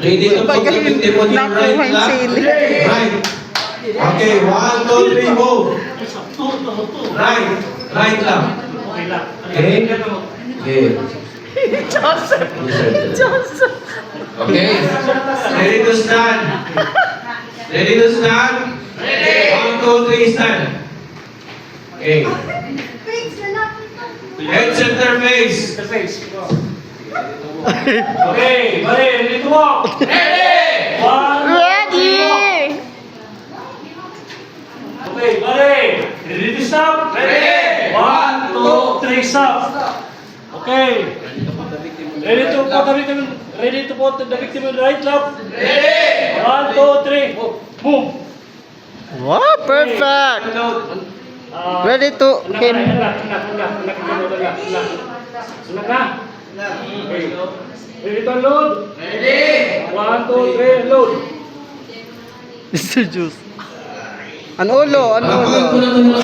Ready to put the victim on your right leg? Right. Okay, 1, 2, 3, move. Right. Right lang. Okay. Okay. Johnson. Okay. Ready to stand? Ready to stand? 1, 2, 3, stand. Okay. Head center face. Okay, ready to walk. Ready! Okay, ready to stop. Ready! 1, 2, 3, stop. Okay. Ready to put the victim in the right lap. Ready! 1, 2, 3. Move. Wow, perfect. Ready to hit. Anak na. Okay. Ready to load. Ready! 1, 2, 3, load. Mr. Juice. Ano ulo? Ano Palakpakan po ulo? natin mga